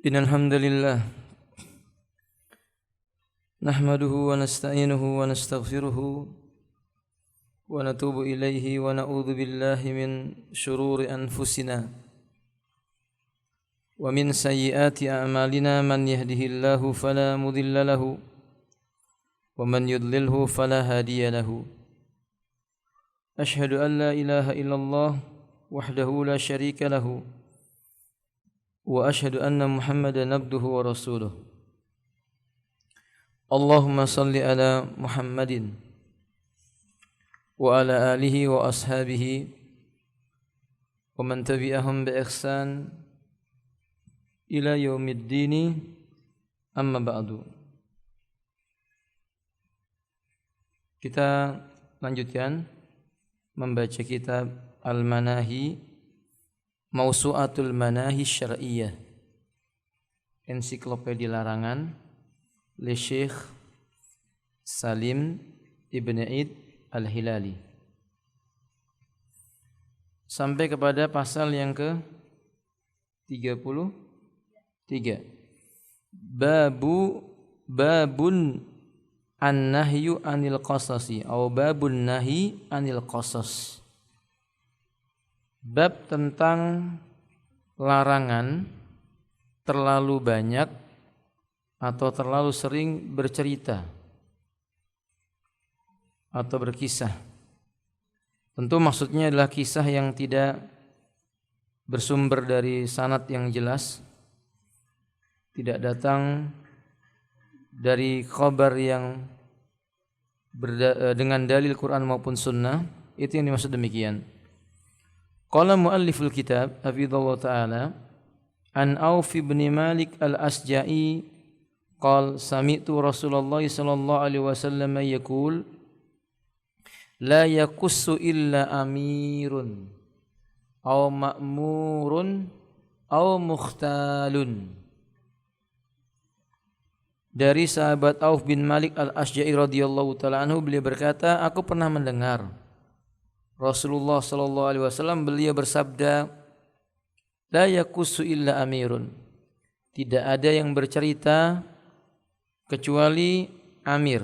Innal hamdalillah nahmaduhu wa nasta'inuhu wa nastaghfiruhu wa natubu ilaihi wa na'udzu billahi min shururi anfusina wa min sayyiati a'malina man yahdihillahu fala mudilla lahu wa man yudlilhu fala hadiya lahu. Ashhadu an la ilaha illallah wahdahu la syarika lahu wa ashhadu anna Muhammadan abduhu wa rasuluh. Allahumma salli ala Muhammadin wa ala alihi wa ashabihi wa man tabi'ahum bi ihsan ila yaumiddin, amma ba'du. Kita lanjutkan membaca kitab Al-Manahi, Mausu'atul Manahi Syar'iyyah, ensiklopedia larangan oleh Syekh Salim Ibn Eid Al-Hilali, sampai kepada pasal yang ke-33. Babun an-nahyu anil qasasi atau babun nahi anil qasas. Bab tentang larangan terlalu banyak atau terlalu sering bercerita atau berkisah. Tentu maksudnya adalah kisah yang tidak bersumber dari sanad yang jelas, tidak datang dari khabar yang dengan dalil Quran maupun sunnah. Itu yang dimaksud demikian. Qala mualliful kitab hafizallahu ta'ala an Auf bin Malik al-Asja'i qala sami'tu Rasulullah sallallahu alaihi wasallam yaqul la yakussu illa amirun aw ma'murun aw mukhtalun. Dari sahabat Auf bin Malik al-Asja'i radhiyallahu ta'ala anhu, beliau berkata, aku pernah mendengar Rasulullah sallallahu alaihi wasallam beliau bersabda, la yakussu illa amirun, tidak ada yang bercerita kecuali amir.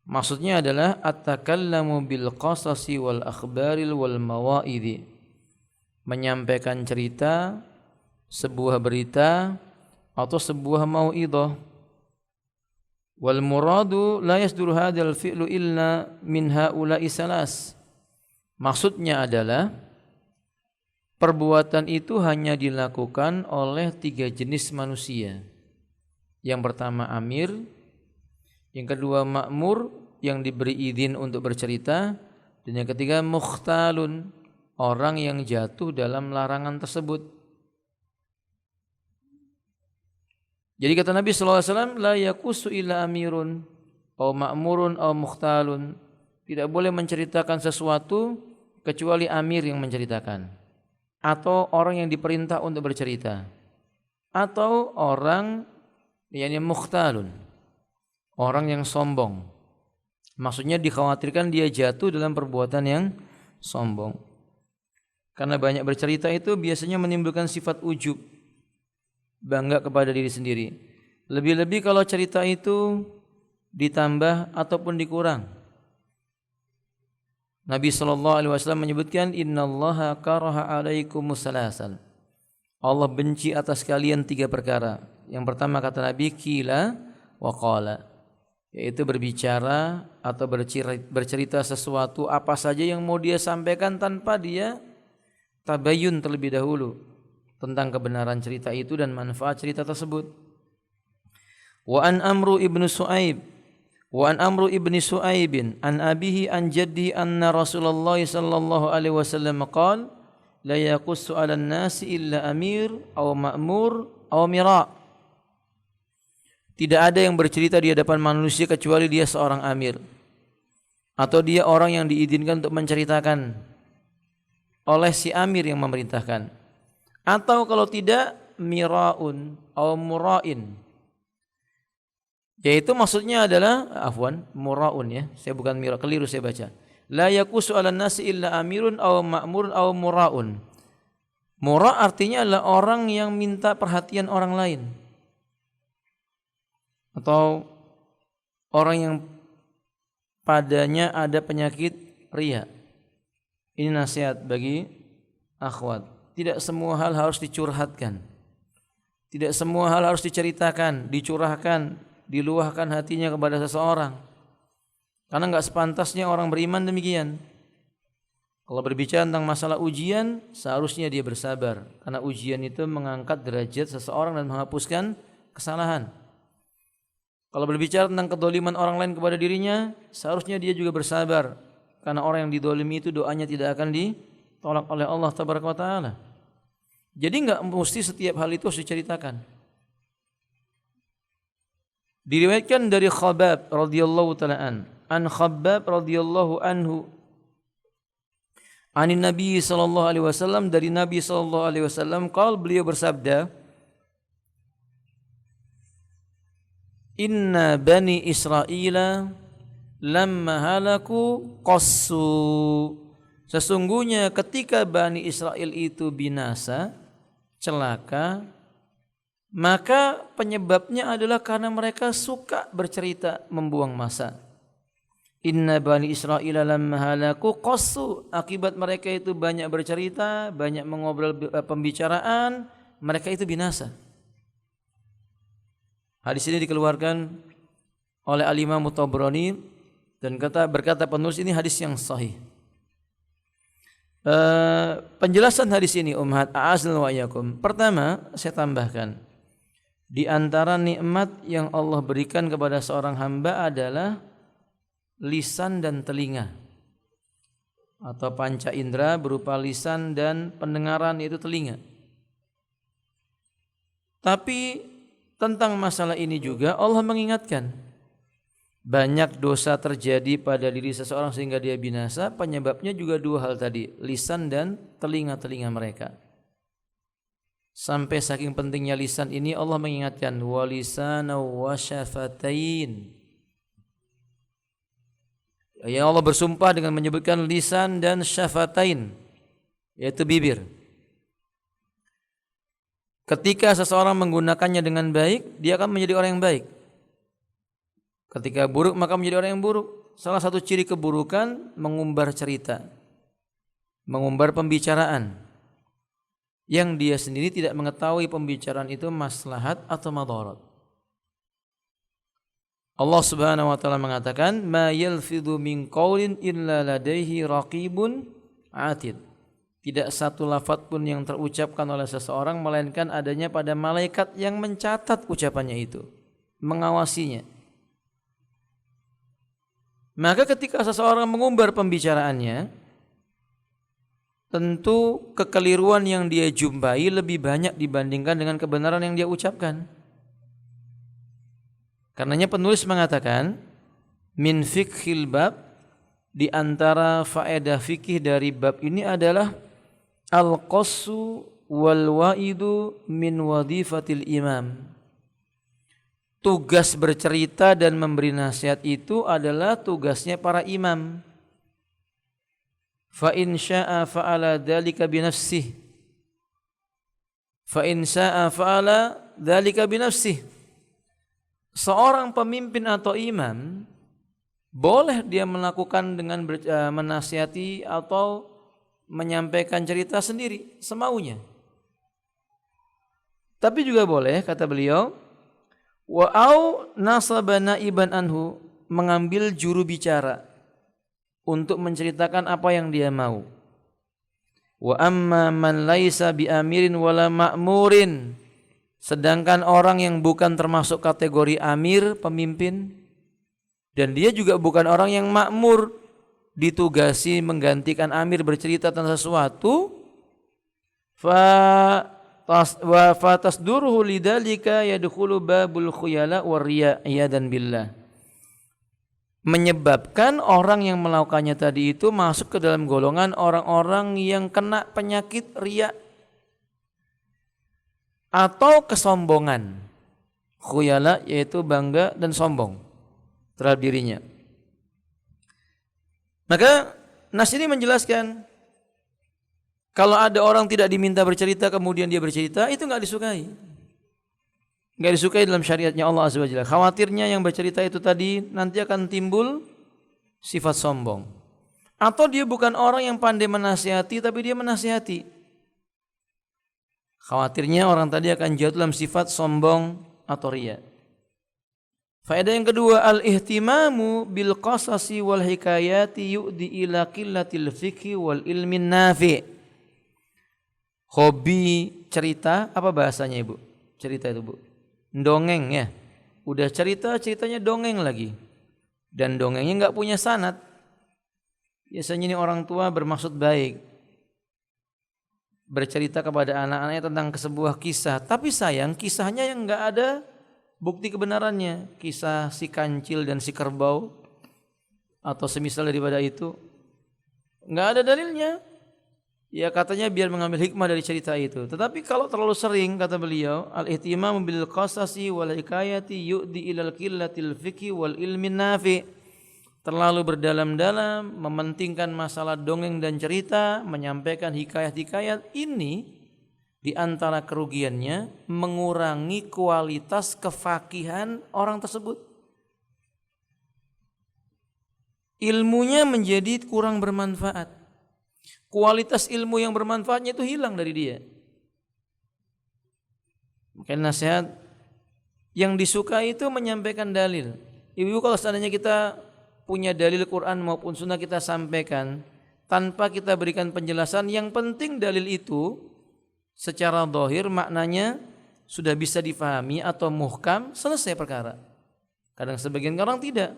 Maksudnya adalah at-takallamu bil qasasi wal akhbaril wal mawaidhi, menyampaikan cerita, sebuah berita atau sebuah mauidhah. Wal muradu la yasduru hadzal fi'lu illa min haula'i salas. Maksudnya adalah perbuatan itu hanya dilakukan oleh 3 jenis manusia. Yang pertama amir, yang kedua ma'mur yang diberi izin untuk bercerita, dan yang ketiga mukhtalun, orang yang jatuh dalam larangan tersebut. Jadi kata Nabi sallallahu alaihi wasallam, la yakussu illa amirun aw ma'murun aw mukhtalun, tidak boleh menceritakan sesuatu kecuali amir yang menceritakan, atau orang yang diperintah untuk bercerita, atau orang yakni mukhtalun, orang yang sombong. Maksudnya dikhawatirkan dia jatuh dalam perbuatan yang sombong. Karena banyak bercerita itu biasanya menimbulkan sifat ujub, bangga kepada diri sendiri. Lebih-lebih kalau cerita itu ditambah ataupun dikurang. Nabi SAW menyebutkan, innallaha karaha alaikumus salasan, Allah benci atas kalian 3 perkara. Yang pertama kata Nabi, qila wa qala, yaitu berbicara atau bercerita sesuatu apa saja yang mau dia sampaikan tanpa dia tabayun terlebih dahulu tentang kebenaran cerita itu dan manfaat cerita tersebut. Wa an Amru ibnu Su'aib an abihi an jaddi anna Rasulullah sallallahu alaihi wasallam qala la yaqussu 'alan nasi illa amir aw ma'mur aw mira. Tidak ada yang bercerita di hadapan manusia kecuali dia seorang amir, atau dia orang yang diizinkan untuk menceritakan oleh si amir yang memerintahkan, atau kalau tidak miraun aw mura'in, yaitu maksudnya adalah muraun ya. Saya bukan mira, keliru saya baca. La yakusu 'alan nasi illa amirun aw ma'murun aw muraun. Mura artinya adalah orang yang minta perhatian orang lain, atau orang yang padanya ada penyakit riya. Ini nasihat bagi akhwat. Tidak semua hal harus dicurhatkan. Tidak semua hal harus diceritakan, dicurahkan, diluahkan hatinya kepada seseorang. Karena enggak sepantasnya orang beriman demikian. Kalau berbicara tentang masalah ujian, seharusnya dia bersabar. Karena ujian itu mengangkat derajat seseorang dan menghapuskan kesalahan. Kalau berbicara tentang kedoliman orang lain kepada dirinya, seharusnya dia juga bersabar. Karena orang yang didolimi itu doanya tidak akan ditolak oleh Allah Tabaraka wa Ta'ala. Jadi enggak mesti setiap hal itu harus diceritakan. Diriwayatkan dari Khabbab radhiyallahu ta'ala an Khabbab radhiyallahu anhu anin Nabi sallallahu alaihi wasallam, dari Nabi sallallahu alaihi wasallam, beliau bersabda, inna bani Israila lamma halaku qassu, sesungguhnya ketika Bani Israel itu binasa, celaka, maka penyebabnya adalah karena mereka suka bercerita, membuang masa. Inna bani Israila lamma halaku qassu, akibat mereka itu banyak bercerita, banyak mengobrol pembicaraan, mereka itu binasa. Hadis ini dikeluarkan oleh Al-Imam Tabrani dan berkata penulis ini hadis yang sahih. Penjelasan hadis ini ummahat a'azal wa iyyakum. Pertama, saya tambahkan, di antara nikmat yang Allah berikan kepada seorang hamba adalah lisan dan telinga, atau panca indera berupa lisan dan pendengaran, itu telinga. Tapi tentang masalah ini juga Allah mengingatkan, banyak dosa terjadi pada diri seseorang sehingga dia binasa, penyebabnya juga dua hal tadi, lisan dan telinga-telinga mereka. Sampai saking pentingnya lisan ini Allah mengingatkan, walisana wa syafatain. Ya, Allah bersumpah dengan menyebutkan lisan dan syafatain, yaitu bibir. Ketika seseorang menggunakannya dengan baik, dia akan menjadi orang yang baik. Ketika buruk, maka menjadi orang yang buruk. Salah satu ciri keburukan mengumbar cerita, mengumbar pembicaraan yang dia sendiri tidak mengetahui pembicaraan itu maslahat atau madarat. Allah Subhanahu wa taala mengatakan, ma yalfidhu min qaulin illa ladaihi raqibun atid. Tidak satu lafaz pun yang terucapkan oleh seseorang melainkan adanya pada malaikat yang mencatat ucapannya itu, mengawasinya. Maka ketika seseorang mengumbar pembicaraannya, tentu kekeliruan yang dia jumpai lebih banyak dibandingkan dengan kebenaran yang dia ucapkan. Karenanya penulis mengatakan, min fiqhil bab, di antara faedah fikih dari bab ini adalah al-qassu wal wa'idu min wadhifatil imam. Tugas bercerita dan memberi nasihat itu adalah tugasnya para imam. Fa in syaa'a fa'ala dzalika bi nafsihi. Fa in syaa'a fa'ala dzalika bi nafsihi. Seorang pemimpin atau imam boleh dia melakukan dengan menasihati atau menyampaikan cerita sendiri semaunya. Tapi juga boleh, kata beliau, wa au nasaba naiban anhu, mengambil juru bicara untuk menceritakan apa yang dia mau. Wa amma man laisa bi amirin wala ma'murin, sedangkan orang yang bukan termasuk kategori amir, pemimpin, dan dia juga bukan orang yang makmur, ditugasi menggantikan amir bercerita tentang sesuatu, fa tasduruhu lidzalika yadkhulu babul khuyala war riya iyadan billah. Menyebabkan orang yang melakukannya tadi itu masuk ke dalam golongan orang-orang yang kena penyakit riya atau kesombongan. Khuyala yaitu bangga dan sombong terhadap dirinya. Maka nas ini menjelaskan, Kalau ada orang tidak diminta bercerita kemudian dia bercerita, itu enggak disukai. Enggak disukai dalam syariatnya Allah Azza wa Jalla. Khawatirnya yang bercerita itu tadi nanti akan timbul sifat sombong. Atau dia bukan orang yang pandai menasihati tapi dia menasihati. Khawatirnya orang tadi akan jatuh dalam sifat sombong atau riya. Faedah yang kedua, al-ihtimamu bil qasasi wal hikayati yu'di ila qillatil fiqhi wal ilmin nafi'. Hobi cerita, apa bahasanya Ibu? Cerita itu Bu. Dongeng ya. Udah cerita, ceritanya dongeng lagi. Dan dongengnya enggak punya sanad. Biasanya ini orang tua bermaksud baik. Bercerita kepada anak-anaknya tentang sebuah kisah. Tapi sayang kisahnya yang enggak ada bukti kebenarannya. Kisah si kancil dan si kerbau. Atau semisal daripada itu. Enggak ada dalilnya. Ya katanya biar mengambil hikmah dari cerita itu. Tetapi kalau terlalu sering kata beliau, al-ihtimam bil qasasi wal hikayati yu'di ilal qillatil fiqhi wal ilmin nafi'. Terlalu berdalam-dalam, mementingkan masalah dongeng dan cerita, menyampaikan hikayat-hikayat, ini di antara kerugiannya mengurangi kualitas kefakihan orang tersebut. Ilmunya menjadi kurang bermanfaat. Kualitas ilmu yang bermanfaatnya itu hilang dari dia. Makanya nasihat yang disukai itu menyampaikan dalil. Ibu kalau seandainya kita punya dalil Quran maupun sunnah kita sampaikan tanpa kita berikan penjelasan, yang penting dalil itu secara zahir maknanya sudah bisa difahami atau muhkam, selesai perkara. Kadang sebagian orang tidak.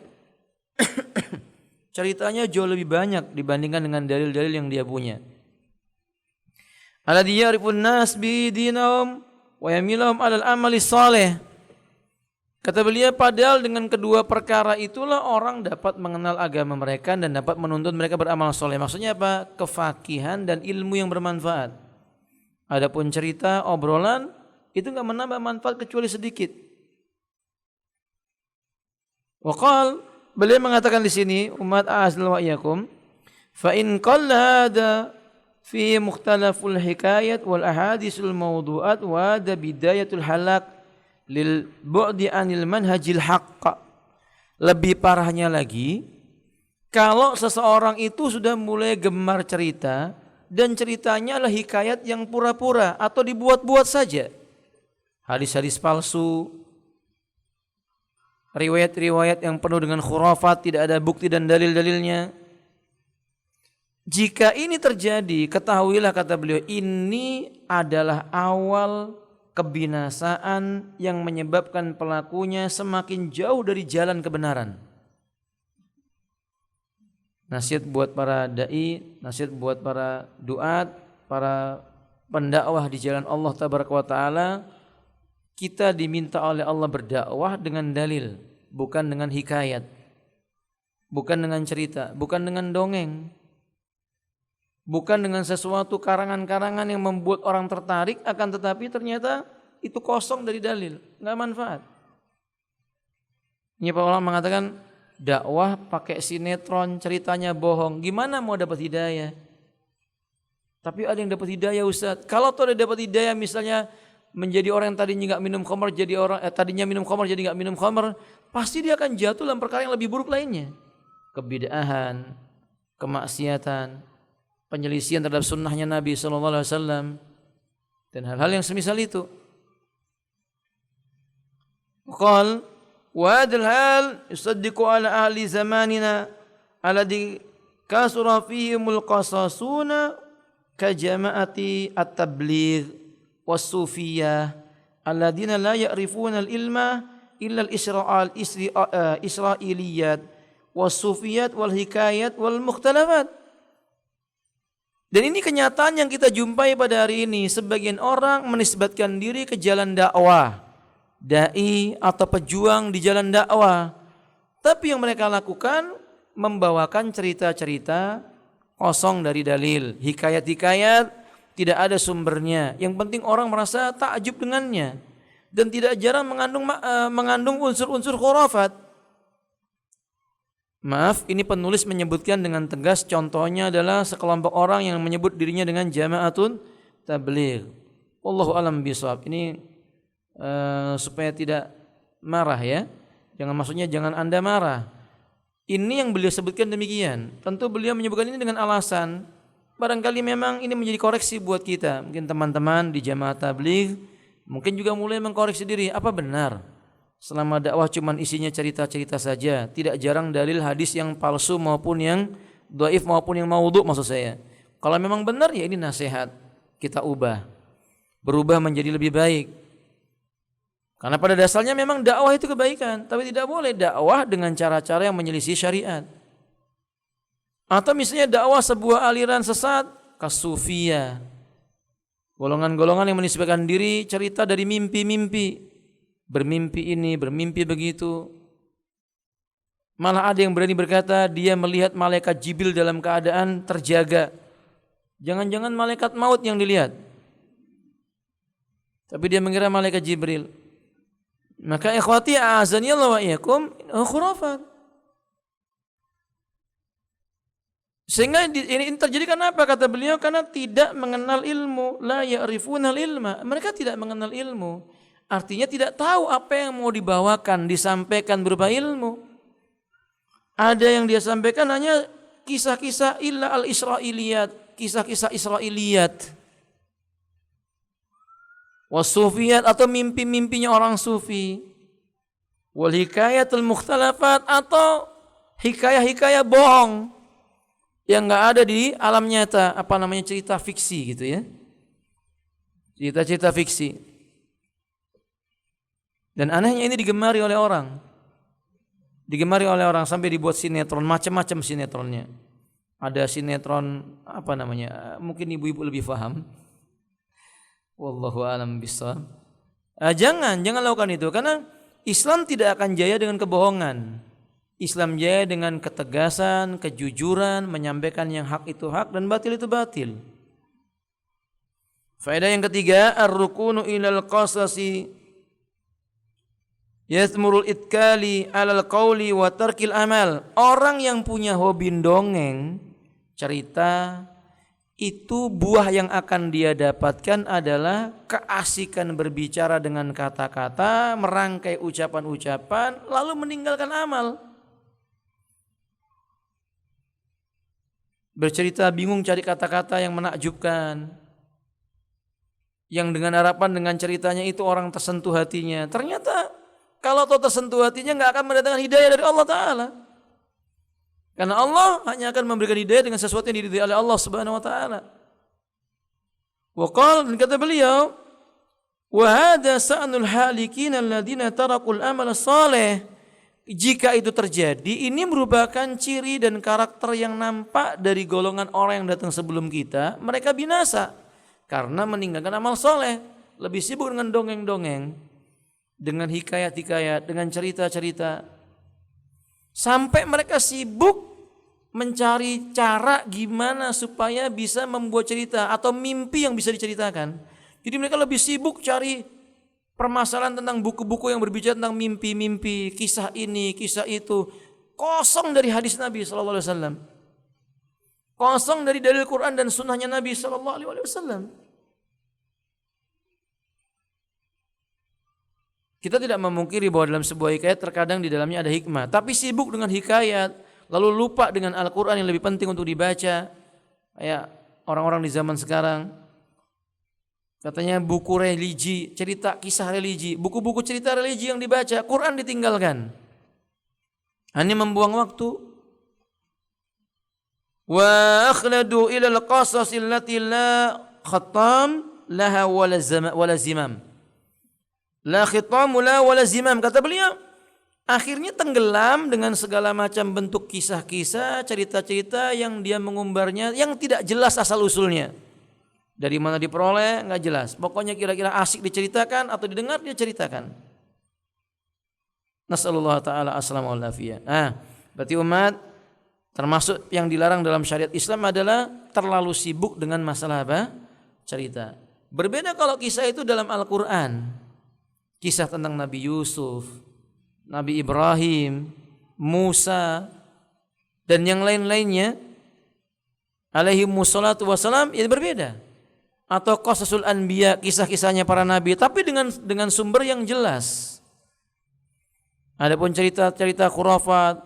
Ceritanya jauh lebih banyak dibandingkan dengan dalil-dalil yang dia punya. Alladzi ya'rifun nas bi dinahum wa yamilahum 'alal amali shalih. Kata beliau, padahal dengan kedua perkara itulah orang dapat mengenal agama mereka dan dapat menuntut mereka beramal soleh. Maksudnya apa? Kefakihan dan ilmu yang bermanfaat. Adapun cerita, obrolan itu enggak menambah manfaat kecuali sedikit. Waqal, beliau mengatakan di sini, umat azal wa iyyakum, fa in qalla hada fi mukhtalaful hikayat wal ahadisul mawdu'at wa da bidayatul halak lil bu'di anil manhajil haqq. Lebih parahnya lagi, kalau seseorang itu sudah mulai gemar cerita dan ceritanya adalah hikayat yang pura-pura atau dibuat-buat saja, hadis-hadis palsu, riwayat-riwayat yang penuh dengan khurafat, tidak ada bukti dan dalil-dalilnya. Jika ini terjadi, ketahuilah kata beliau, ini adalah awal kebinasaan yang menyebabkan pelakunya semakin jauh dari jalan kebenaran. Nasihat buat para dai, nasihat buat para duat, para pendakwah di jalan Allah tabaraka wa taala. Kita diminta oleh Allah berdakwah dengan dalil, bukan dengan hikayat, bukan dengan cerita, bukan dengan dongeng, bukan dengan sesuatu karangan-karangan yang membuat orang tertarik, akan tetapi ternyata itu kosong dari dalil, nggak manfaat. Ini para ulama mengatakan dakwah pakai sinetron, ceritanya bohong, gimana mau dapat hidayah? Tapi ada yang dapat hidayah Ustaz. Kalau tuh ada dapat hidayah, misalnya menjadi orang yang tadinya nggak minum khamar jadi orang tadinya minum khamar jadi nggak minum khamar, pasti dia akan jatuh dalam perkara yang lebih buruk lainnya, kebid'ahan, kemaksiatan, penyelisihan terhadap sunnahnya Nabi SAW dan hal-hal yang semisal itu. Qal wa hadal hal yusaddiqu ala ahli zamanina alladhi kasura fihimul qasasuna ka jama'ati at-tabligh was-sufiyah alladzina la ya'rifuna al-ilma illa al-isra'iliyat was-sufiyat wal hikayat wal mukhtalafat. Dan ini kenyataan yang kita jumpai pada hari ini. Sebagian orang menisbatkan diri ke jalan dakwah, dai atau pejuang di jalan dakwah, tapi yang mereka lakukan membawakan cerita-cerita kosong dari dalil, hikayat-hikayat tidak ada sumbernya. Yang penting orang merasa takjub dengannya dan tidak jarang mengandung unsur-unsur khurafat. Maaf, ini penulis menyebutkan dengan tegas, contohnya adalah sekelompok orang yang menyebut dirinya dengan jama'atun tabligh. Wallahu alam bishawab. Ini supaya tidak marah ya. Jangan Anda marah. Ini yang beliau sebutkan demikian. Tentu beliau menyebutkan ini dengan alasan barangkali memang ini menjadi koreksi buat kita. Mungkin teman-teman di jamaah tabligh mungkin juga mulai mengkoreksi diri, apa benar selama dakwah cuman isinya cerita-cerita saja, tidak jarang dalil hadis yang palsu maupun yang dhaif maupun yang maudhu maksud saya. Kalau memang benar ya ini nasihat, kita berubah menjadi lebih baik. Karena pada dasarnya memang dakwah itu kebaikan, tapi tidak boleh dakwah dengan cara-cara yang menyelisih syariat. Atau misalnya dakwah sebuah aliran sesat, kasufiyah. Golongan-golongan yang menisbahkan diri cerita dari mimpi-mimpi. Bermimpi ini, bermimpi begitu. Malah ada yang berani berkata dia melihat malaikat Jibril dalam keadaan terjaga. Jangan-jangan malaikat maut yang dilihat. Tapi dia mengira malaikat Jibril. Maka ikhwati a'azanillahu wa iyyakum, khurafat. Sehingga ini terjadi kenapa kata beliau? Karena tidak mengenal ilmu, la ya'rifunal ilma. Mereka tidak mengenal ilmu. Artinya tidak tahu apa yang mau dibawakan, disampaikan berupa ilmu. Ada yang dia sampaikan hanya kisah-kisah illa al-israiliyat, kisah-kisah Israiliyat. Wasufiyat atau mimpi-mimpinya orang sufi. Wal hikayatul mukhtalafat atau hikayah-hikayah bohong yang enggak ada di alam nyata, cerita fiksi gitu ya. Cerita-cerita fiksi. Dan anehnya ini digemari oleh orang. Sampai dibuat sinetron, macam-macam sinetronnya. Ada sinetron mungkin ibu-ibu lebih paham. Wallahu a'lam bishawab. Jangan lakukan itu karena Islam tidak akan jaya dengan kebohongan. Islam jaya dengan ketegasan, kejujuran, menyampaikan yang hak itu hak dan batil itu batil. Faedah yang ketiga, ar-rukunu ilal qasasi yasmurul itkali alal qawli wa tarkil amal. Orang yang punya hobi dongeng, cerita, itu buah yang akan dia dapatkan adalah keasikan berbicara dengan kata-kata, merangkai ucapan-ucapan, lalu meninggalkan amal. Bercerita bingung cari kata-kata yang menakjubkan, yang dengan harapan dengan ceritanya itu orang tersentuh hatinya. Ternyata kalau tersentuh hatinya enggak akan mendatangkan hidayah dari Allah Ta'ala. Karena Allah hanya akan memberikan hidayah dengan sesuatu yang diridhai oleh Allah Subhanahu wa Ta'ala. Wa qala, dan kata beliau, wa hadha sa'nul halikin alladziina tarakul amal salih. Jika itu terjadi, ini merupakan ciri dan karakter yang nampak dari golongan orang yang datang sebelum kita. Mereka binasa karena meninggalkan amal soleh, lebih sibuk dengan dongeng-dongeng, dengan hikayat-hikayat, dengan cerita-cerita. Sampai mereka sibuk mencari cara gimana supaya bisa membuat cerita atau mimpi yang bisa diceritakan. Jadi mereka lebih sibuk cari permasalahan tentang buku-buku yang berbicara tentang mimpi-mimpi, kisah ini, kisah itu. Kosong dari hadis Nabi SAW. Kosong dari dalil Quran dan sunnahnya Nabi SAW. Kita tidak memungkiri bahwa dalam sebuah hikayat terkadang di dalamnya ada hikmah. Tapi sibuk dengan hikayat, lalu lupa dengan Al-Quran yang lebih penting untuk dibaca. Kayak orang-orang di zaman sekarang. Katanya buku religi, cerita kisah religi. Buku-buku cerita religi yang dibaca, Quran ditinggalkan. Hanya membuang waktu. Wa akhladu ilal qasas allati la khatam laha wala zimam. La khitamu la wala zimam, kata beliau. Akhirnya tenggelam dengan segala macam bentuk kisah-kisah, cerita-cerita yang dia mengumbarnya yang tidak jelas asal usulnya. Dari mana diperoleh enggak jelas. Pokoknya kira-kira asik diceritakan atau didengar dia ceritakan. Nasallallahu taala aslamu wal afiyah. Berarti umat termasuk yang dilarang dalam syariat Islam adalah terlalu sibuk dengan masalah apa? Cerita. Berbeda kalau kisah itu dalam Al-Qur'an. Kisah tentang Nabi Yusuf, Nabi Ibrahim, Musa, dan yang lain-lainnya alaihi wassalatu wassalam, itu berbeda. Atau qasasul anbiya, kisah-kisahnya para nabi, tapi dengan sumber yang jelas. Adapun cerita-cerita khurafat,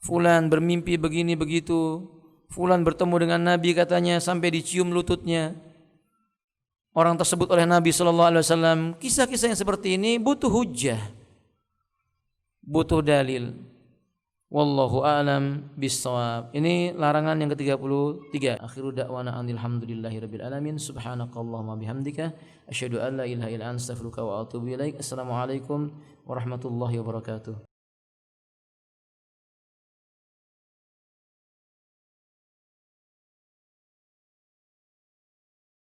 fulan bermimpi begini begitu, fulan bertemu dengan nabi katanya sampai dicium lututnya orang tersebut oleh Nabi sallallahu alaihi wasallam, kisah-kisah yang seperti ini butuh hujjah, butuh dalil. Wallahu a'lam bissawab. Ini larangan yang ke-33. Akhiru da'wana alhamdulillahirabbil alamin. Subhanakallahumma bihamdika asyhadu an la ilaha illa anta astaghfiruka wa atubu ilaik. Assalamualaikum warahmatullahi wabarakatuh.